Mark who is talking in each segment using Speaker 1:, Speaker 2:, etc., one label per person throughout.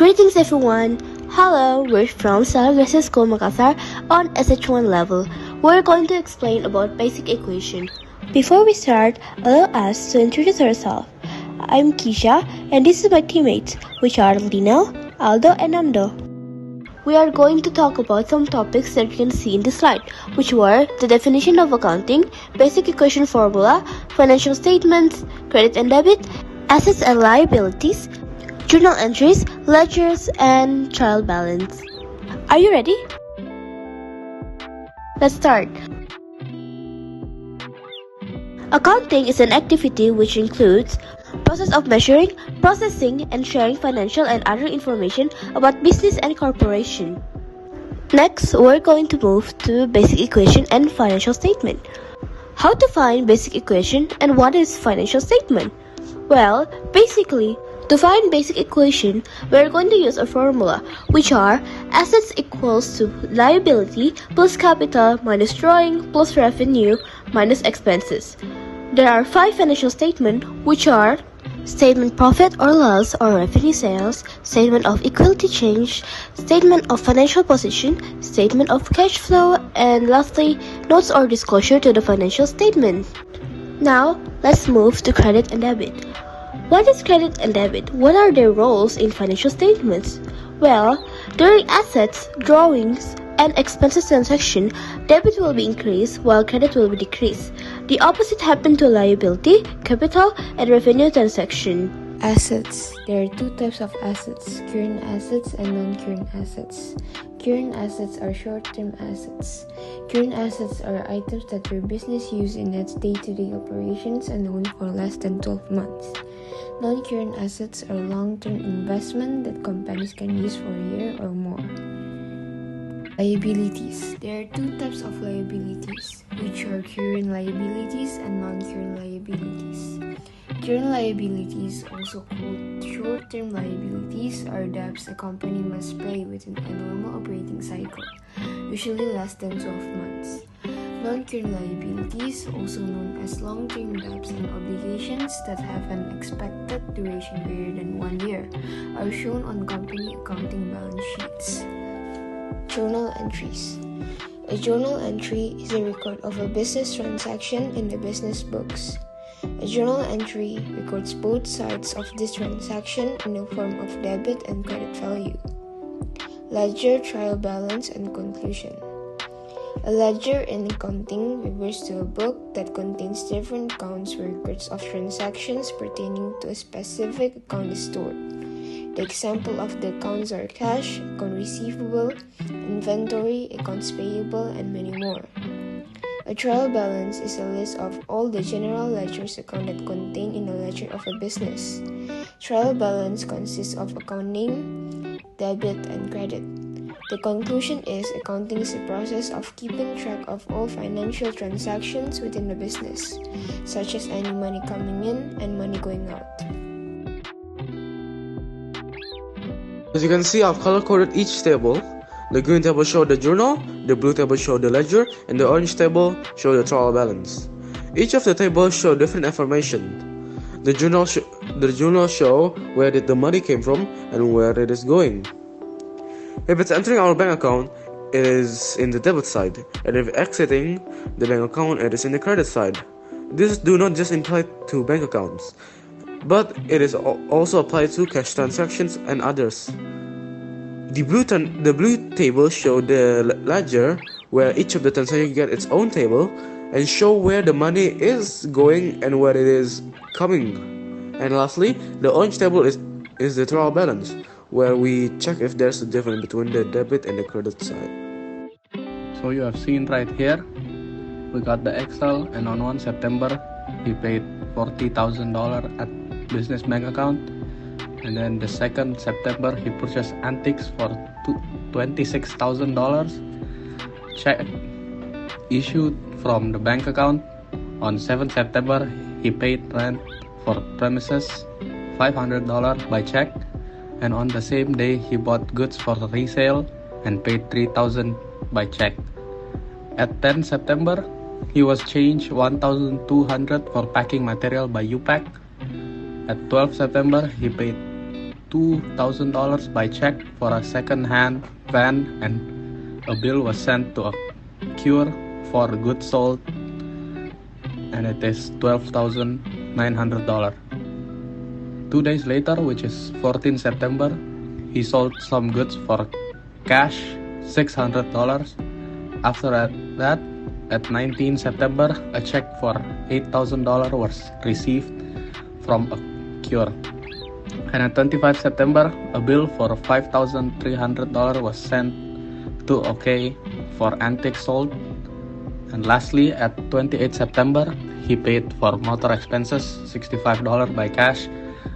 Speaker 1: Greetings everyone! Hello, we're from Salagresa School Makassar on SH1 level. We're going to explain about basic equation. Before we start, allow us to introduce ourselves. I'm Kisha and this is my teammates, which are Lino, Aldo and Nando. We are going to talk about some topics that you can see in the slide, which were the definition of accounting, basic equation formula, financial statements, credit and debit, assets and liabilities, journal entries, ledgers, and trial balance. Are you ready? Let's start. Accounting is an activity which includes process of measuring, processing, and sharing financial and other information about business and corporation. Next, we're going to move to basic equation and financial statement. How to find basic equation and what is financial statement? Well, basically, to find basic equation, we're going to use a formula, which are assets equals to liability plus capital minus drawing plus revenue minus expenses. There are 5 financial statements, which are statement profit or loss or revenue sales, statement of equity change, statement of financial position, statement of cash flow, and lastly, notes or disclosure to the financial statement. Now, let's move to credit and debit. What is credit and debit? What are their roles in financial statements? Well, during assets, drawings, and expenses transaction, debit will be increased while credit will be decreased. The opposite happened to liability, capital, and revenue transaction.
Speaker 2: Assets. There are 2 types of assets, current assets and non-current assets. Current assets are short-term assets. Current assets are items that your business uses in its day-to-day operations and only for less than 12 months. Non-current assets are long-term investment that companies can use for a year or more. Liabilities. There are 2 types of liabilities, which are current liabilities and non-current liabilities. Current liabilities, also called short-term liabilities, are debts a company must pay within a normal operating cycle, usually less than 12 months. Non-current liabilities, also known as long-term debts and obligations that have an expected duration greater than 1 year, are shown on company accounting balance sheets. Journal entries. A journal entry is a record of a business transaction in the business books. A journal entry records both sides of this transaction in the form of debit and credit value. Ledger, trial balance, and conclusion. A ledger in accounting refers to a book that contains different accounts where records of transactions pertaining to a specific account is stored. The example of the accounts are cash, account receivable, inventory, accounts payable, and many more. A trial balance is a list of all the general ledgers account that contained in the ledger of a business. Trial balance consists of account name, debit, and credit. The conclusion is accounting is a process of keeping track of all financial transactions within the business, such as any money coming in and money going out.
Speaker 3: As you can see, I've color-coded each table. The green table shows the journal, the blue table shows the ledger, and the orange table shows the trial balance. Each of the tables show different information. The journal show where did the money came from and where it is going. If it's entering our bank account, it is in the debit side, and if exiting the bank account, it is in the credit side. This do not just apply to bank accounts, but it is also applied to cash transactions and others. The blue table show the ledger, where each of the transactions get its own table, and show where the money is going and where it is coming. And lastly, the orange table is the trial balance, where we check if there's a difference between the debit and the credit side.
Speaker 4: So you have seen right here, we got the Excel, and on 1 September, he paid $40,000 at business bank account, and then the 2nd September, he purchased antiques for $26,000. Check issued from the bank account. On 7th September, he paid rent for premises $500 by check. And on the same day, he bought goods for resale and paid $3,000 by check. At 10 September, he was charged $1,200 for packing material by UPAC. At 12 September, he paid $2,000 by check for a second-hand van, and a bill was sent to a cure for goods sold, and it is $12,900. 2 days later, which is 14 September, he sold some goods for cash $600. After that, at 19 September, a check for $8,000 was received from a cure. And at 25 September, a bill for $5,300 was sent to OK for antiques sold. And lastly, at 28 September, he paid for motor expenses $65 by cash,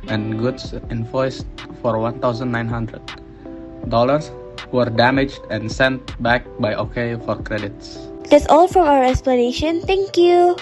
Speaker 4: and goods invoiced for $1,900 were damaged and sent back by OK for credits.
Speaker 1: That's all from our explanation. Thank you.